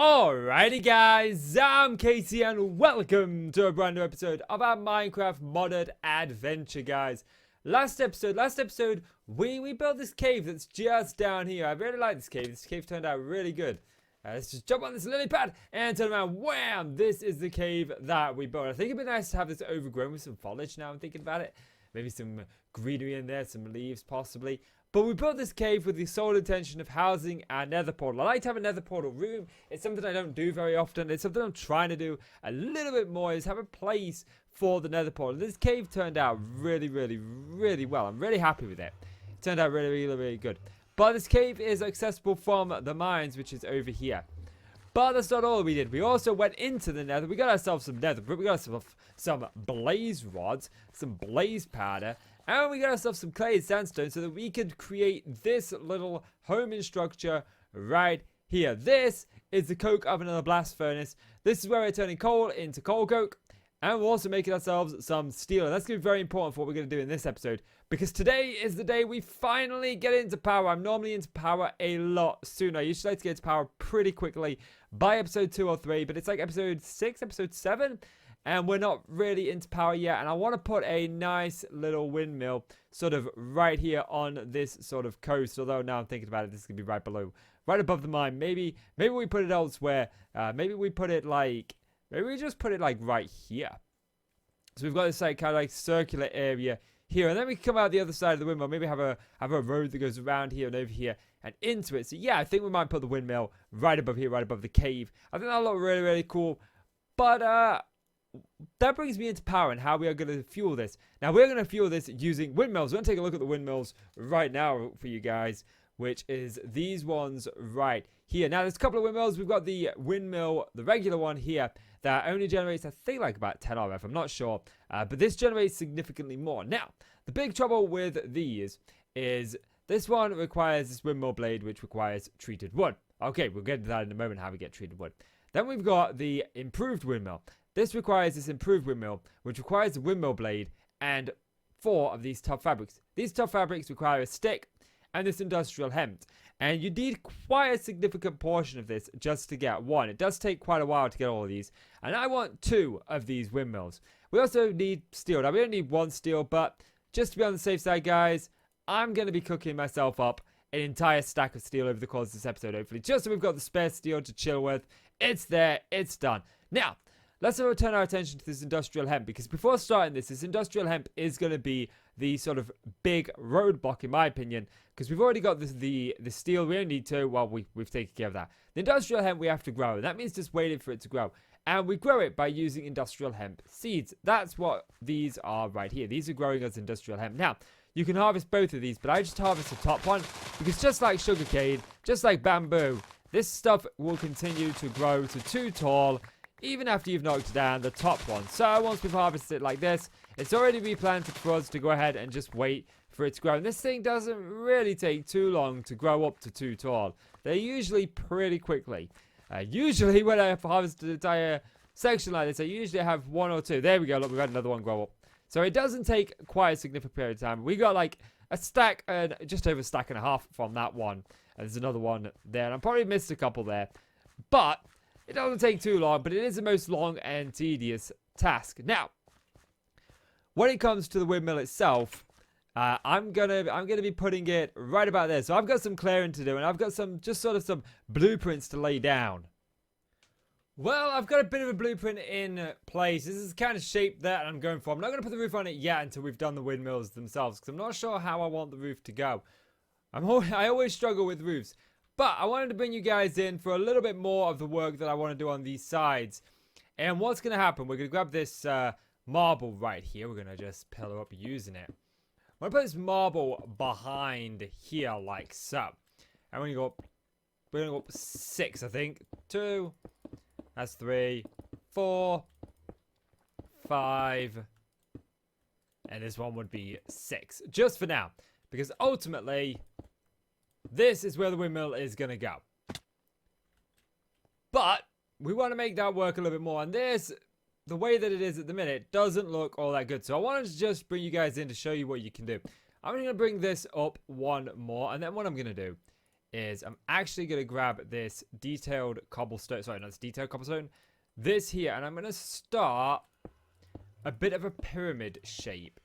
Alrighty guys, I'm Casey and welcome to a brand new episode of our Minecraft modded adventure, guys. Last episode, we built this cave that's just down here. I really like this cave. This cave turned out really good. Let's just jump on this lily pad and turn around. Wham! This is the cave that we built. I think it'd be nice to have this overgrown with some foliage now I'm thinking about it. Maybe some greenery in there, some leaves possibly. But we built this cave with the sole intention of housing our nether portal. I like to have a nether portal room. It's something I don't do very often. It's something I'm trying to do a little bit more, is have a place for the nether portal. This cave turned out really well. I'm really happy with it. It turned out really good. But this cave is accessible from the mines, which is over here. But that's not all we did. We also went into the nether. We got ourselves some nether. We got ourselves some blaze rods, some blaze powder. And we got ourselves some clay and sandstone so that we could create this little homing structure right here. This is the coke oven and the blast furnace. This is where we're turning coal into coal coke. And we're also making ourselves some steel. And that's going to be very important for what we're going to do in this episode. Because today is the day we finally get into power. I'm normally into power a lot sooner. I usually like to get into power pretty quickly by episode 2 or 3. But it's like episode 6, episode 7. And we're not really into power yet. And I want to put a nice little windmill sort of right here on this sort of coast. Although now I'm thinking about it, this is going to be right below, right above the mine. Maybe we put it elsewhere. Maybe we put it like, maybe we just put it like right here. So we've got this like kind of like circular area here. And then we can come out the other side of the windmill. Maybe have a road that goes around here and over here and into it. So yeah, I think we might put the windmill right above here, right above the cave. I think that'll look really cool. But that brings me into power and how we are going to fuel this. Now, we're going to fuel this using windmills. We're going to take a look at the windmills right now for you guys, which is these ones right here. Now, there's a couple of windmills. We've got the windmill, the regular one here, that only generates, I think, like about 10 RF. I'm not sure. But this generates significantly more. Now, the big trouble with these is this one requires this windmill blade, which requires treated wood. Okay, we'll get to that in a moment, how we get treated wood. Then we've got the improved windmill. This requires this improved windmill, which requires a windmill blade and 4 of these tough fabrics. These tough fabrics require a stick and this industrial hemp. And you need quite a significant portion of this just to get one. It does take quite a while to get all of these. And I want 2 of these windmills. We also need steel. Now, we don't need 1 steel, but just to be on the safe side, guys, I'm going to be cooking myself up an entire stack of steel over the course of this episode, hopefully. Just so we've got the spare steel to chill with. It's there. It's done. Now, let's turn our attention to this industrial hemp, because before starting this industrial hemp is going to be the sort of big roadblock, in my opinion, because we've already got the steel. We only need 2. Well, we've taken care of that. The industrial hemp we have to grow, and that means just waiting for it to grow. And we grow it by using industrial hemp seeds. That's what these are right here. These are growing as industrial hemp. Now, you can harvest both of these, but I just harvest the top one, because just like sugarcane, just like bamboo, this stuff will continue to grow to too tall, even after you've knocked down the top one. So once we've harvested it like this, it's already replanted for us to go ahead and just wait for it to grow. And this thing doesn't really take too long to grow up to too tall. They're usually pretty quickly. Usually when I harvest an entire section like this, I usually have 1 or 2. There we go. Look, we've had another one grow up. So it doesn't take quite a significant period of time. We got like a stack, and just over a stack and a half from that one. And there's another one there. And I probably missed a couple there. But it doesn't take too long, but it is the most long and tedious task. Now, when it comes to the windmill itself, I'm gonna be putting it right about there. So I've got some clearing to do, and I've got some some blueprints to lay down. Well, I've got a bit of a blueprint in place. This is the kind of shape that I'm going for. I'm not going to put the roof on it yet until we've done the windmills themselves, because I'm not sure how I want the roof to go. I always struggle with roofs. But I wanted to bring you guys in for a little bit more of the work that I want to do on these sides. And what's going to happen, we're going to grab this marble right here. We're going to just pillar up using it. I'm going to put this marble behind here like so. And we're going to go up 6, I think. 2, that's 3, 4, 5. And this one would be 6. Just for now. Because ultimately, this is where the windmill is going to go. But we want to make that work a little bit more. And this, the way that it is at the minute, doesn't look all that good. So I wanted to just bring you guys in to show you what you can do. I'm going to bring this up 1 more. And then what I'm going to do is I'm actually going to grab this detailed cobblestone. Sorry, not this detailed cobblestone. This here. And I'm going to start a bit of a pyramid shape.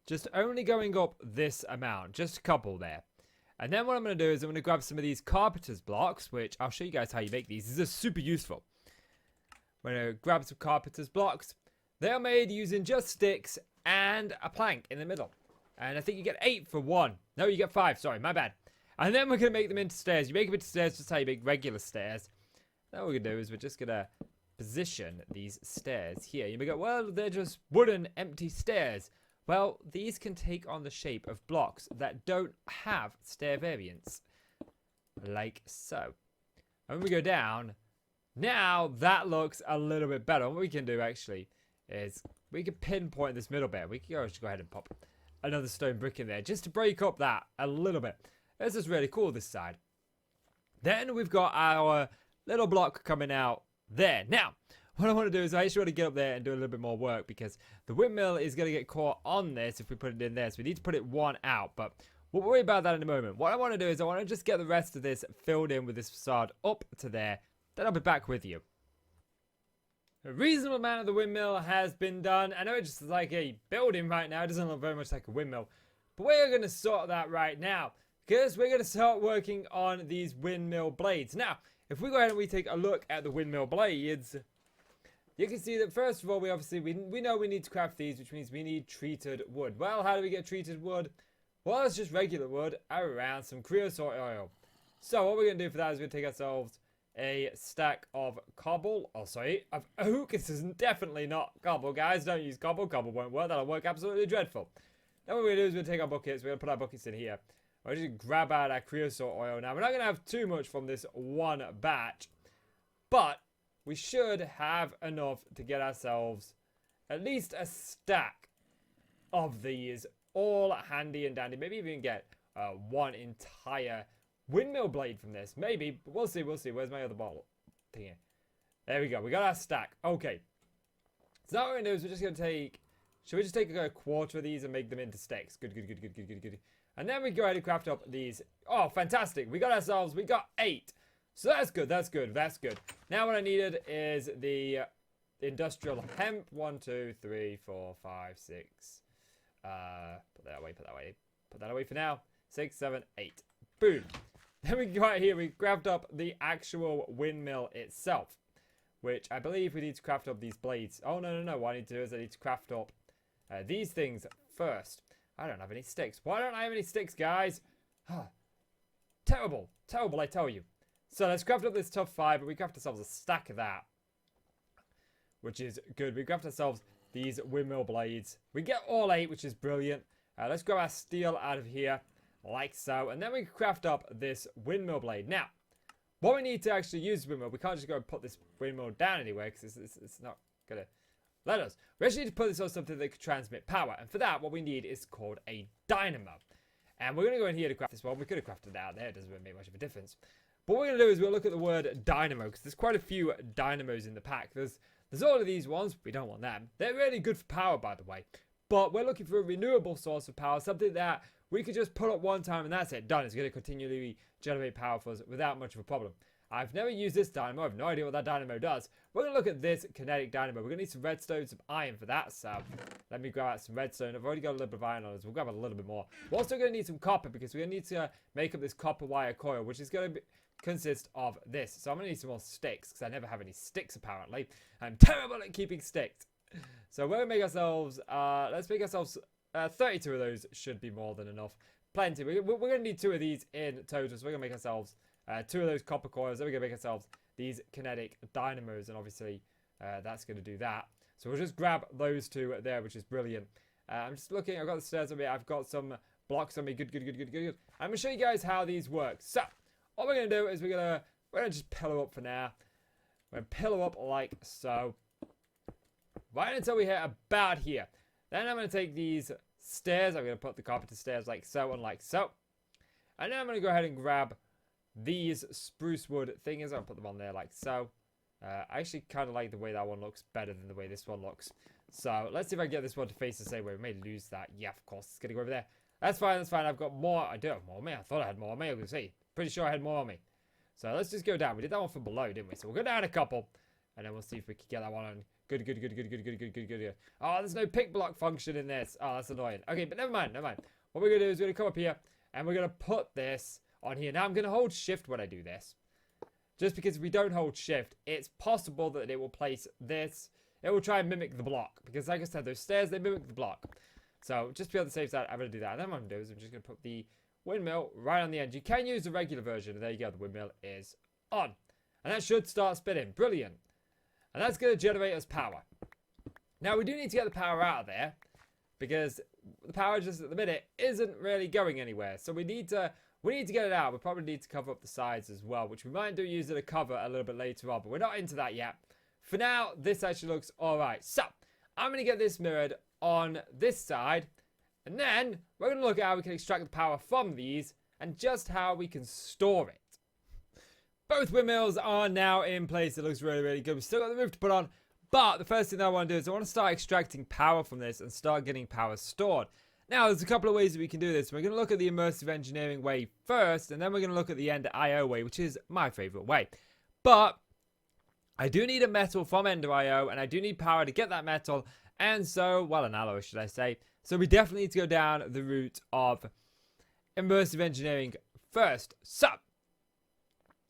Just only going up this amount. Just a couple there. And then what I'm going to do is I'm going to grab some of these Carpenters Blocks, which I'll show you guys how you make these. These are super useful. I'm going to grab some Carpenters Blocks. They are made using just sticks and a plank in the middle. And I think you get 8 for 1. No, you get 5. Sorry, my bad. And then we're going to make them into stairs. You make them into stairs just how you make regular stairs. Now what we're going to do is we're just going to position these stairs here. You may go, well, they're just wooden, empty stairs. Well, these can take on the shape of blocks that don't have stair variants. Like so. And when we go down, now that looks a little bit better. What we can do actually is we can pinpoint this middle bit. We can just go ahead and pop another stone brick in there just to break up that a little bit. This is really cool, this side. Then we've got our little block coming out there. Now, what I want to do is I actually want to get up there and do a little bit more work because the windmill is going to get caught on this if we put it in there. So we need to put it one out, but we'll worry about that in a moment. What I want to do is I want to just get the rest of this filled in with this facade up to there. Then I'll be back with you. A reasonable amount of the windmill has been done. I know it's just like a building right now. It doesn't look very much like a windmill. But we're going to sort that right now. Because we're going to start working on these windmill blades. Now, if we go ahead and we take a look at the windmill blades, you can see that first of all, we know we need to craft these, which means we need treated wood. Well, how do we get treated wood? Well, it's just regular wood around some creosote oil. So what we're going to do for that is we're going to take ourselves a stack of cobble. Oh, sorry, of oak. This is definitely not cobble, guys. Don't use cobble. Cobble won't work. That'll work absolutely dreadful. Then what we're going to do is we're going to take our buckets. We're going to put our buckets in here. We're just going to grab out our creosote oil. Now, we're not going to have too much from this one batch, but we should have enough to get ourselves at least a stack of these, all handy and dandy. Maybe even get one entire windmill blade from this. Maybe, but we'll see, we'll see. Where's my other bottle? Thing here. There we go. We got our stack. Okay. So now what we're going to do is we're just going to take... Should we just take a quarter of these and make them into sticks? Good, good, good, good, good, good, good. And then we go ahead and craft up these. Oh, fantastic. We got 8. So that's good, that's good, that's good. Now what I needed is the industrial hemp. 1, 2, 3, 4, 5, 6. Put that away, put that away. Put that away for now. 6, 7, 8. Boom. Then we go out here, we craft up the actual windmill itself, which I believe we need to craft up these blades. Oh, no. What I need to do is I need to craft up these things first. I don't have any sticks. Why don't I have any sticks, guys? Terrible. Terrible, I tell you. So let's craft up this tough fiber. We craft ourselves a stack of that, which is good. We craft ourselves these windmill blades. We get all 8, which is brilliant. Let's grab our steel out of here, like so. And then we craft up this windmill blade. Now, what we need to actually use windmill, we can't just go and put this windmill down anywhere because it's not going to let us. We actually need to put this on something that can transmit power. And for that, what we need is called a dynamo. And we're going to go in here to craft this one. We could have crafted it out there. It doesn't really make much of a difference. But what we're going to do is we'll look at the word dynamo, because there's quite a few dynamos in the pack. There's all of these ones. We don't want them. They're really good for power, by the way. But we're looking for a renewable source of power, something that we could just put up one time and that's it. Done. It's going to continually generate power for us without much of a problem. I've never used this dynamo. I have no idea what that dynamo does. We're going to look at this kinetic dynamo. We're going to need some redstone, some iron for that. So let me grab out some redstone. I've already got a little bit of iron on us. We'll grab a little bit more. We're also going to need some copper because we're going to need to make up this copper wire coil, which is going to consist of this. So I'm going to need some more sticks because I never have any sticks apparently. I'm terrible at keeping sticks. So we're going to make ourselves, let's make ourselves 32 of those should be more than enough. Plenty. We're going to need 2 of these in total. So we're going to make ourselves 2 of those copper coils. Then we're going to make ourselves these kinetic dynamos. And obviously that's going to do that. So we'll just grab those 2 there, which is brilliant. I'm just looking. I've got the stairs on me. I've got some blocks on me. Good. I'm going to show you guys how these work. So what we're going to do is we're going to just pillow up for now. We're going to pillow up like so. Right until we hit about here. Then I'm going to take these stairs. I'm going to put the carpenter stairs like so and like so. And then I'm going to go ahead and grab these spruce wood thingies. I'll put them on there like so. I actually kind of like the way that one looks better than the way this one looks. So let's see if I can get this one to face the same way. We may lose that. Yeah, of course. It's going to go over there. That's fine, that's fine. I've got more. I do have more on me. I thought I had more on me. I was going to say. Pretty sure I had more on me. So let's just go down. We did that one from below, didn't we? So we'll go down a couple. And then we'll see if we can get that one on. Good. Oh, there's no pick block function in this. Oh, that's annoying. Okay, but never mind. What we're going to do is we're going to come up here. And we're going to put this on here. Now, I'm going to hold shift when I do this. Just because if we don't hold shift, it's possible that it will place this. It will try and mimic the block. Because like I said, those stairs, they mimic the block. So just to be on the safe side, I'm going to do that. And then what I'm going to do is I'm just going to put the windmill right on the end. You can use the regular version. And there you go. The windmill is on. And that should start spinning. Brilliant. And that's going to generate us power. Now, we do need to get the power out of there. Because the power just at the minute isn't really going anywhere. So we need to get it out. We probably need to cover up the sides as well. Which we might do using a cover a little bit later on. But we're not into that yet. For now, this actually looks alright. So, I'm going to get this mirrored on this side. And then, we're going to look at how we can extract the power from these. And just how we can store it. Both windmills are now in place. It looks really, really good. We've still got the roof to put on. But the first thing that I want to do is I want to start extracting power from this and start getting power stored. Now, there's a couple of ways that we can do this. We're going to look at the immersive engineering way first. And then we're going to look at the Ender IO way, which is my favorite way. But I do need a metal from Ender IO. And I do need power to get that metal. And so, well, an alloy, should I say. So we definitely need to go down the route of immersive engineering first. So,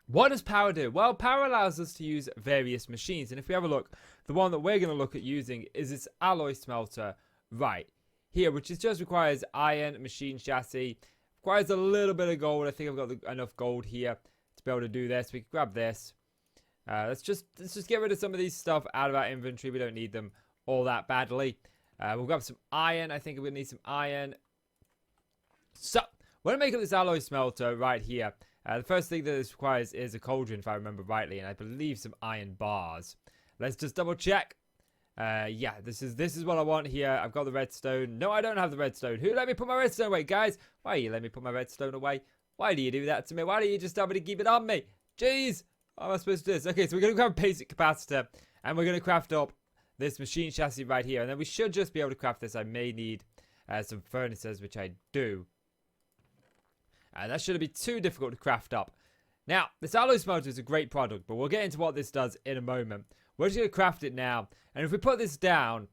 what does power do? Well, power allows us to use various machines. And if we have a look, the one that we're going to look at using is this alloy smelter right here, which just requires iron, machine chassis. Requires a little bit of gold. I think I've got enough gold here to be able to do this. We can grab this. Let's just get rid of some of these stuff out of our inventory. We don't need them all that badly. We'll grab some iron. I think we're going to need some iron. So, we're going to make up this alloy smelter right here. The first thing that this requires is a cauldron, if I remember rightly, and I believe some iron bars. Let's just double check. Yeah, this is what I want here. I've got the redstone. No, I don't have the redstone. Who let me put my redstone away, guys? Why you let me put my redstone away? Why do you do that to me? Why don't you just tell me to keep it on me? Jeez, how am I supposed to do this? Okay, so we're going to grab a basic capacitor, and we're going to craft up this machine chassis right here, and then we should just be able to craft this. I may need some furnaces, which I do. And that shouldn't be too difficult to craft up. Now, this alloy smelter is a great product, but we'll get into what this does in a moment. We're just going to craft it now. And if we put this down,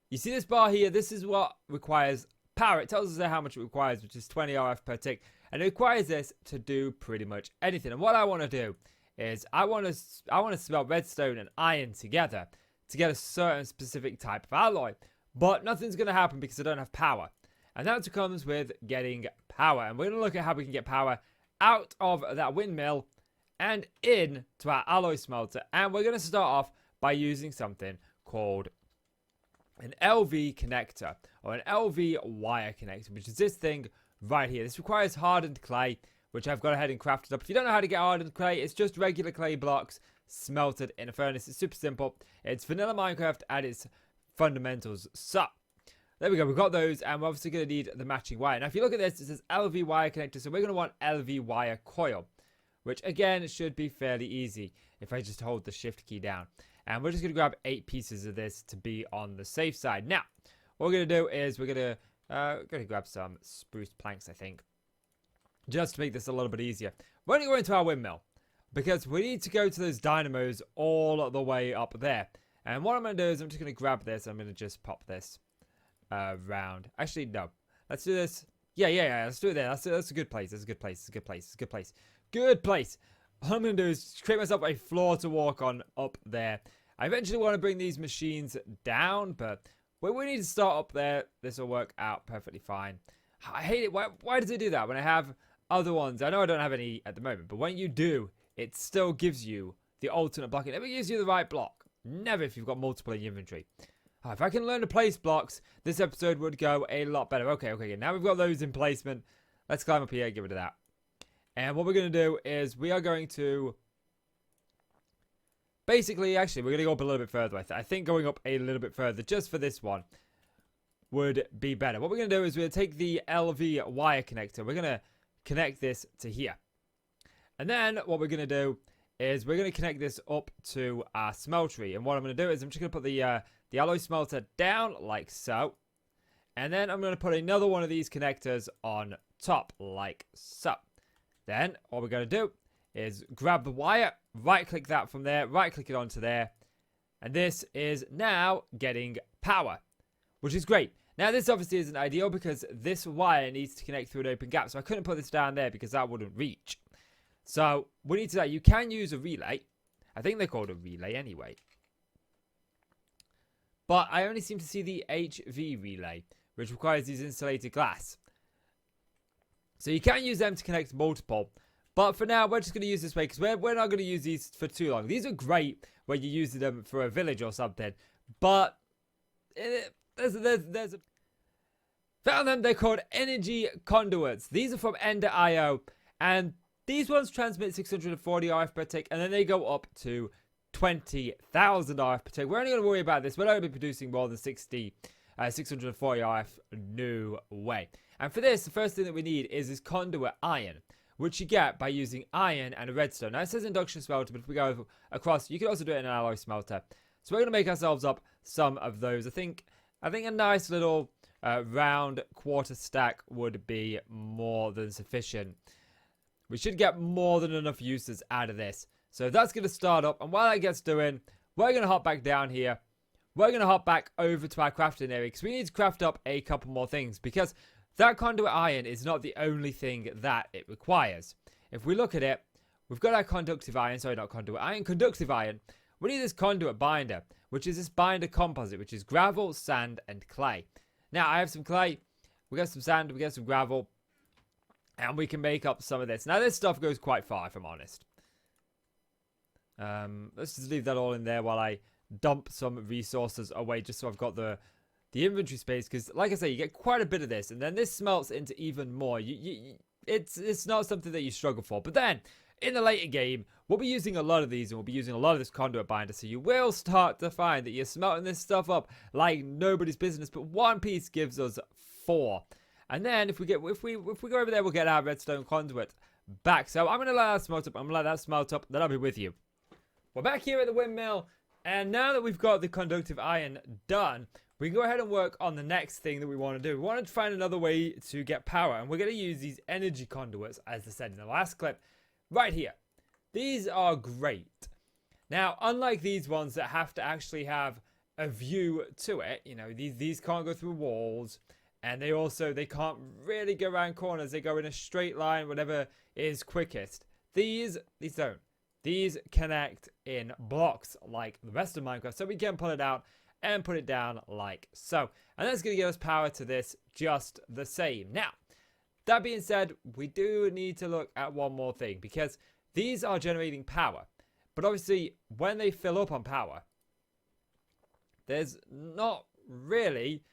you see this bar here? This is what requires power. It tells us there how much it requires, which is 20 RF per tick. And it requires this to do pretty much anything. And what I want to do is I want to smelt redstone and iron together to get a certain specific type of alloy. But nothing's going to happen because I don't have power. And that's what comes with getting power. And we're going to look at how we can get power out of that windmill and in to our alloy smelter. And we're going to start off by using something called an LV connector or an LV wire connector, which is this thing right here. This requires hardened clay, which I've gone ahead and crafted up. If you don't know how to get hardened clay, it's just regular clay blocks smelted in a furnace. It's super simple. It's vanilla Minecraft at its fundamentals. So, there we go, we've got those, and we're obviously going to need the matching wire. Now, if you look at this, it says LV wire connector, so we're going to want LV wire coil, which, again, should be fairly easy if I just hold the shift key down. And we're just going to grab 8 pieces of this to be on the safe side. Now, what we're going to do is we're going to grab some spruce planks, I think, just to make this a little bit easier. We're going to go into our windmill, because we need to go to those dynamos all the way up there. And what I'm going to do is I'm just going to grab this, I'm going to just pop this round. Actually, no. Let's do this. Yeah. Let's do it there. That's a good place. That's a good place. It's a good place. It's a good place. Good place. What I'm going to do is create myself a floor to walk on up there. I eventually want to bring these machines down, but when we need to start up there, this will work out perfectly fine. I hate it. Why does it do that when I have other ones? I know I don't have any at the moment, but when you do, it still gives you the alternate block. It never gives you the right block. Never if you've got multiple in your inventory. If I can learn to place blocks, this episode would go a lot better. Okay. Now we've got those in placement. Let's climb up here, get rid of that. And what we're going to do is we are going to... Basically, actually, we're going to go up a little bit further. I think going up a little bit further, just for this one, would be better. What we're going to do is we're going to take the LV wire connector. We're going to connect this to here. And then what we're going to do is we're going to connect this up to our smeltery. And what I'm going to do is I'm just going to put the alloy smelter down like so. And then I'm going to put another one of these connectors on top, like so. Then all we're going to do is grab the wire, right click that from there, right click it onto there. And this is now getting power, which is great. Now this obviously isn't ideal because this wire needs to connect through an open gap. So I couldn't put this down there because that wouldn't reach. So we need to do that. You can use a relay. I think they're called a relay anyway. But I only seem to see the HV relay, which requires these insulated glass. So you can use them to connect multiple. But for now, we're just going to use this way because we're not going to use these for too long. These are great when you're using them for a village or something. But there's a... Found them. They're called energy conduits. These are from Ender.io. And these ones transmit 640 RF per tick. And then they go up to 20,000 RF per tick. We're only going to worry about this. We're not going to be producing more than 640 RF. No way. And for this, the first thing that we need is this Conduit Iron, which you get by using iron and a redstone. Now it says induction smelter, but if we go across, you can also do it in an alloy smelter. So we're going to make ourselves up some of those. I think a nice little round quarter stack would be more than sufficient. We should get more than enough uses out of this. So that's going to start up, and while that gets doing, we're going to hop back down here. We're going to hop back over to our crafting area because we need to craft up a couple more things because that Conduit Iron is not the only thing that it requires. If we look at it, we've got our conductive iron. Sorry, not Conduit Iron. Conductive iron. We need this conduit binder, which is this binder composite, which is gravel, sand, and clay. Now, I have some clay. We got some sand. We got some gravel. And we can make up some of this. Now, this stuff goes quite far, if I'm honest. Let's just leave that all in there while I dump some resources away, just so I've got the inventory space, because like I say, you get quite a bit of this, and then this smelts into even more. It's not something that you struggle for. But then in the later game, we'll be using a lot of these, and we'll be using a lot of this conduit binder, so you will start to find that you're smelting this stuff up like nobody's business. But one piece gives us 4, and then if we go over there, we'll get our redstone conduit back. So I'm gonna let that smelt up. I'm gonna let that smelt up. Then I'll be with you. We're back here at the windmill, and now that we've got the conductive iron done, we can go ahead and work on the next thing that we want to do. We want to find another way to get power, and we're going to use these energy conduits, as I said in the last clip, right here. These are great. Now, unlike these ones that have to actually have a view to it, you know, these can't go through walls, and they can't really go around corners. They go in a straight line, whatever is quickest. These don't. These connect in blocks like the rest of Minecraft, so we can pull it out and put it down like so. And that's going to give us power to this just the same. Now, that being said, we do need to look at one more thing, because these are generating power. But obviously, when they fill up on power, there's not really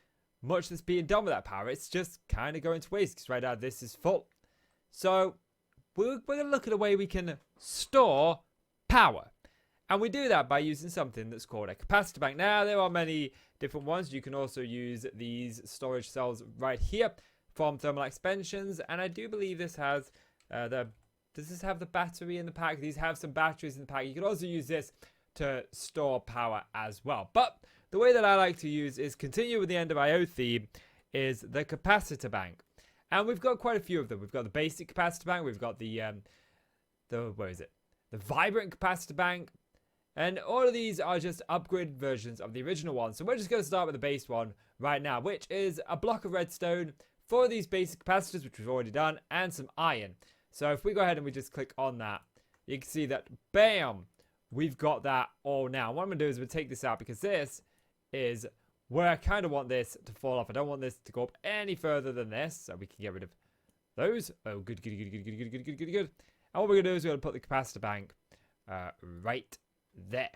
much that's being done with that power. It's just kind of going to waste, because right now this is full. So we're going to look at a way we can store power. And we do that by using something that's called a capacitor bank. Now, there are many different ones. You can also use these storage cells right here from thermal expansions. And I do believe this has does this have the battery in the pack? These have some batteries in the pack. You can also use this to store power as well. But the way that I like to use is continue with the end of IO theme is the capacitor bank. And we've got quite a few of them. We've got the basic capacitor bank. We've got the where is it? The vibrant capacitor bank. And all of these are just upgraded versions of the original one. So we're just going to start with the base one right now, which is a block of redstone for these basic capacitors, which we've already done, and some iron. So if we go ahead and we just click on that, you can see that, bam, we've got that all now. What I'm going to do is we'll take this out, because this is where I kind of want this to fall off. I don't want this to go up any further than this, so we can get rid of those. Oh, good. And what we're going to do is we're going to put the capacitor bank right there.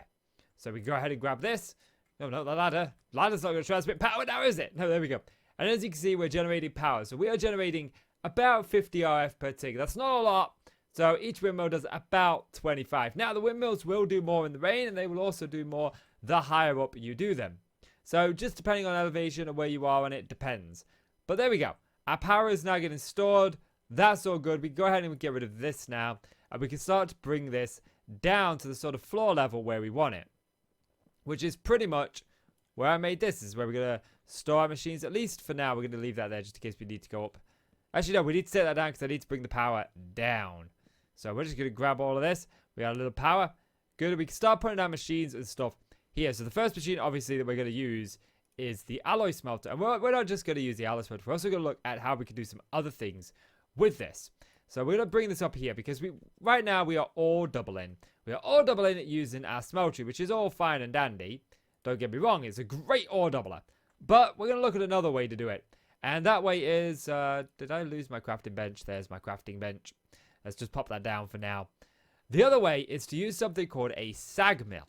So we go ahead and grab this. No, the ladder. Ladder's not going to transmit power now, is it? No, there we go. And as you can see, we're generating power. So we are generating about 50 RF per tick. That's not a lot. So each windmill does about 25. Now, the windmills will do more in the rain, and they will also do more the higher up you do them. So just depending on elevation and where you are, and it depends. But there we go. Our power is now getting stored. That's all good. We can go ahead and get rid of this now. And we can start to bring this down to the sort of floor level where we want it, which is pretty much where I made this. This is where we're going to store our machines. At least for now, we're going to leave that there just in case we need to go up. Actually, no, we need to set that down because I need to bring the power down. So we're just going to grab all of this. We got a little power. Good. We can start putting down machines and stuff here. So the first machine, obviously, that we're going to use is the alloy smelter. And we're not just going to use the alloy smelter. We're also going to look at how we can do some other things with this. So we're going to bring this up here because right now we are all doubling. We are all doubling it using our smeltery, which is all fine and dandy. Don't get me wrong, it's a great ore doubler. But we're going to look at another way to do it. And that way is, did I lose my crafting bench? There's my crafting bench. Let's just pop that down for now. The other way is to use something called a Sag Mill.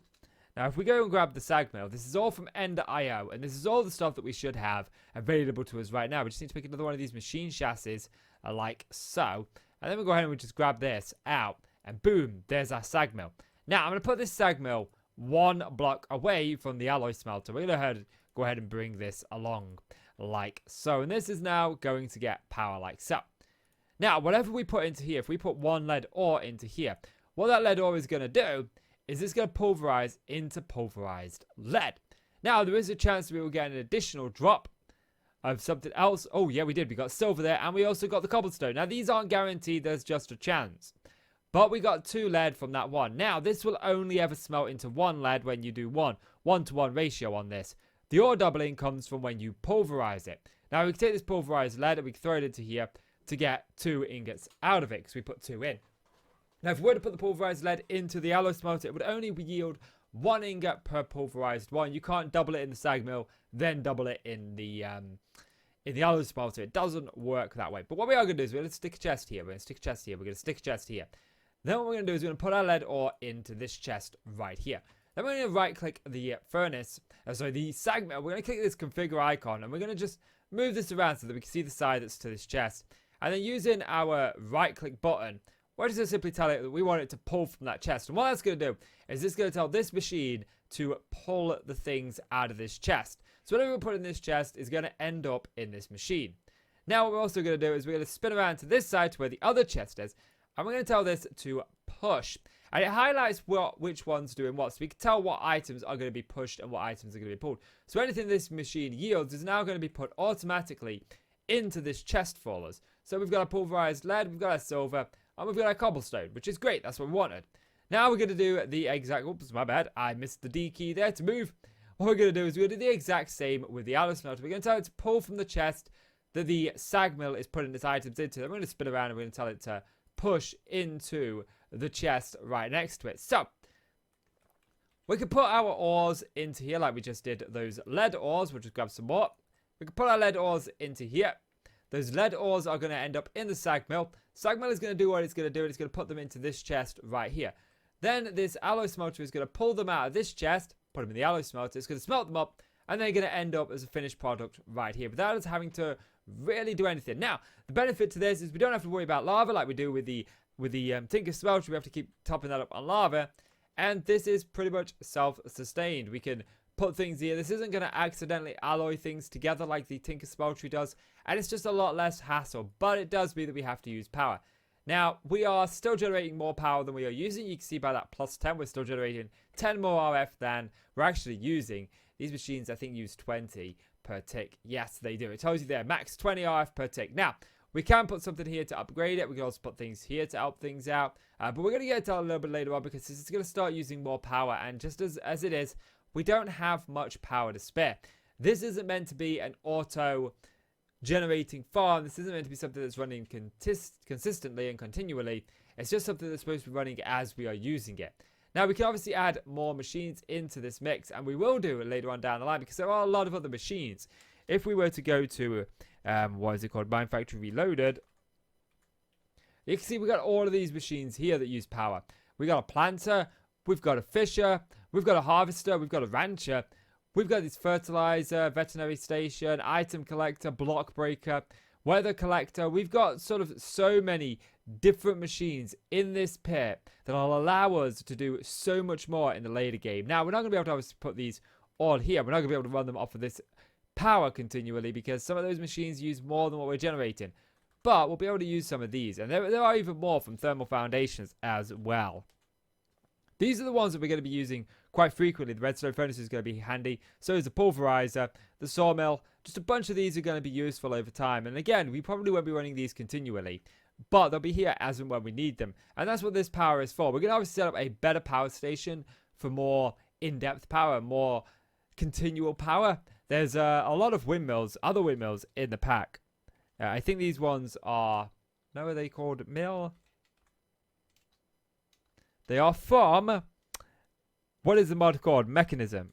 Now, if we go and grab the Sag Mill, this is all from Ender.io, and this is all the stuff that we should have available to us right now. We just need to make another one of these machine chassis, like so. And then we'll go ahead and we just grab this out, and boom, there's our Sag Mill. Now, I'm going to put this Sag Mill 1 block away from the alloy smelter. We're going to go ahead and bring this along like so. And this is now going to get power like so. Now, whatever we put into here, if we put 1 lead ore into here, what that lead ore is going to do is it's going to pulverize into pulverized lead. Now, there is a chance we will get an additional drop of something else. Oh, yeah, we did. We got silver there, and we also got the cobblestone. Now, these aren't guaranteed. There's just a chance. But we got 2 lead from that one. Now, this will only ever smelt into 1 lead when you do 1-to-1 ratio on this. The ore doubling comes from when you pulverize it. Now, we can take this pulverized lead and we can throw it into here to get 2 ingots out of it because we put 2 in. Now, if we were to put the pulverized lead into the alloy smelter, it would only yield 1 ingot per pulverized one. You can't double it in the Sag Mill, then double it in the alloy smelter. It doesn't work that way. But what we are going to do is we're going to stick a chest here. We're going to stick a chest here. We're going to stick a chest here. Then what we're going to do is we're going to put our lead ore into this chest right here. Then we're going to right click the furnace, the Sag Mill. We're going to click this configure icon and we're going to just move this around so that we can see the side that's to this chest. And then using our right click button, we're just going to simply tell it that we want it to pull from that chest. And what that's going to do is it's going to tell this machine to pull the things out of this chest. So whatever we put in this chest is going to end up in this machine. Now what we're also going to do is we're going to spin around to this side to where the other chest is. And we're going to tell this to push. And it highlights which one's doing what. So we can tell what items are going to be pushed and what items are going to be pulled. So anything this machine yields is now going to be put automatically into this chest for us. So we've got a pulverized lead, we've got our silver, and we've got our cobblestone, which is great. That's what we wanted. Now we're going to do the exact... Oops, my bad. I missed the D key there to move. What we're going to do is we're going to do the exact same with the alloy smelter. We're going to tell it to pull from the chest that the Sag Mill is putting its items into. Then we're going to spin around and we're going to tell it to push into the chest right next to it. So we can put our ores into here like we just did those lead ores. We'll just grab some more. We can put our lead ores into here. Those lead ores are going to end up in the Sag Mill. Sag Mill is going to do what it's going to do. And it's going to put them into this chest right here. Then this alloy smelter is going to pull them out of this chest, put them in the alloy smelter. It's going to smelt them up, and they're going to end up as a finished product right here without us having to really do anything. Now, the benefit to this is we don't have to worry about lava like we do with the Tinker Smelter. We have to keep topping that up on lava, and this is pretty much self-sustained. We can put things here. This isn't going to accidentally alloy things together like the Tinker Smelter does, and it's just a lot less hassle, but it does mean that we have to use power. Now, we are still generating more power than we are using. You can see by that plus 10, we're still generating 10 more RF than we're actually using. These machines, I think, use 20 per tick. Yes, they do. It tells you there, max 20 RF per tick. Now, we can put something here to upgrade it. We can also put things here to help things out. But we're going to get into that a little bit later on because this is going to start using more power. And just as it is, we don't have much power to spare. This isn't meant to be an auto generating farm. This isn't meant to be something that's running consistently and continually. It's just something that's supposed to be running as we are using it. Now, we can obviously add more machines into this mix, and we will do it later on down the line because there are a lot of other machines. If we were to go to, what is it called, Mine Factory Reloaded, you can see we've got all of these machines here that use power. We've got a planter, we've got a fisher, we've got a harvester, we've got a rancher, we've got this fertilizer, veterinary station, item collector, block breaker, weather collector. We've got sort of so many different machines in this pit that will allow us to do so much more in the later game. Now, we're not going to be able to obviously put these all here. We're not going to be able to run them off of this power continually because some of those machines use more than what we're generating. But we'll be able to use some of these. And there are even more from thermal foundations as well. These are the ones that we're going to be using quite frequently. The redstone furnace is going to be handy. So is the pulverizer, the sawmill. Just a bunch of these are going to be useful over time. And again, we probably won't be running these continually, but they'll be here as and when we need them. And that's what this power is for. We're going to obviously set up a better power station for more in-depth power, more continual power. There's a lot of windmills, other windmills in the pack. I think these ones are, no, are they called mill? They are from, what is the mod called? Mechanism.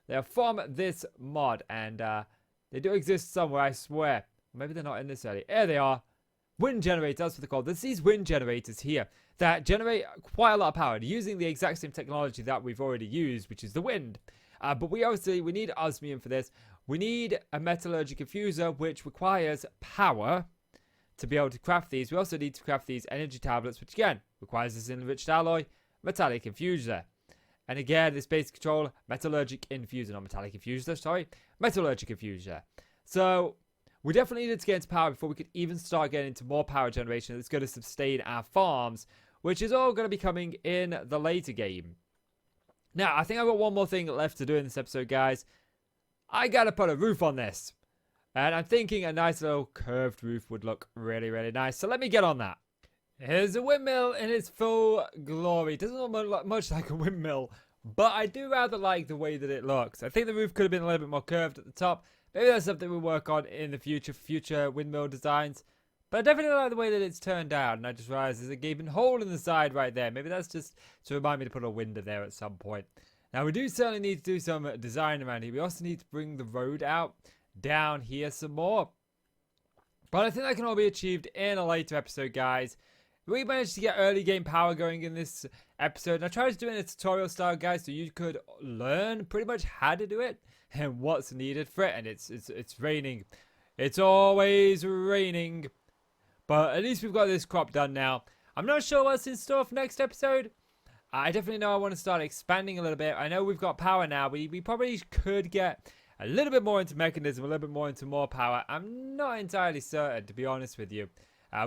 They are from this mod, and they do exist somewhere, I swear. Maybe they're not in this area. There they are. Wind generators, that's what they're called. There's these wind generators here that generate quite a lot of power using the exact same technology that we've already used, which is the wind. But we need osmium for this. We need a metallurgic infuser, which requires power to be able to craft these. We also need to craft these energy tablets, which again requires this enriched alloy, metallic infuser. And again, this basic control, metallurgic infuser, not metallic infuser, sorry, metallurgic infuser. So we definitely needed to get into power before we could even start getting into more power generation that's going to sustain our farms, which is all going to be coming in the later game. Now, I think I've got one more thing left to do in this episode, guys. I got to put a roof on this. And I'm thinking a nice little curved roof would look really, really nice. So let me get on that. Here's a windmill in its full glory. It doesn't look much like a windmill, but I do rather like the way that it looks. I think the roof could have been a little bit more curved at the top. Maybe that's something we'll work on in the future windmill designs. But I definitely like the way that it's turned out. And I just realized there's a gaping hole in the side right there. Maybe that's just to remind me to put a window there at some point. Now, we do certainly need to do some design around here. We also need to bring the road out down here some more. But I think that can all be achieved in a later episode, guys. We managed to get early game power going in this episode. And I tried to do it in a tutorial style, guys, so you could learn pretty much how to do it and what's needed for it. And it's raining. It's always raining. But at least we've got this crop done now. I'm not sure what's in store for next episode. I definitely know I want to start expanding a little bit. I know we've got power now. We probably could get a little bit more into mechanism, a little bit more into more power. I'm not entirely certain, to be honest with you.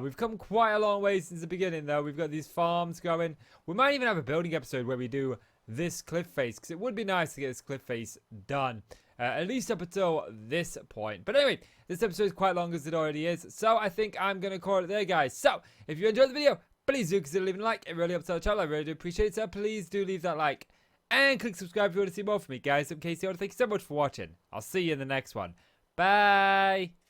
We've come quite a long way since the beginning, though. We've got these farms going. We might even have a building episode where we do this cliff face, because it would be nice to get this cliff face done. At least up until this point. But anyway, this episode is quite long as it already is. So I think I'm going to call it there, guys. So if you enjoyed the video, please do consider leaving a like. It really helps out the channel. I really do appreciate it. So please do leave that like. And click subscribe if you want to see more from me, guys. I'm Casey. Thank you so much for watching. I'll see you in the next one. Bye.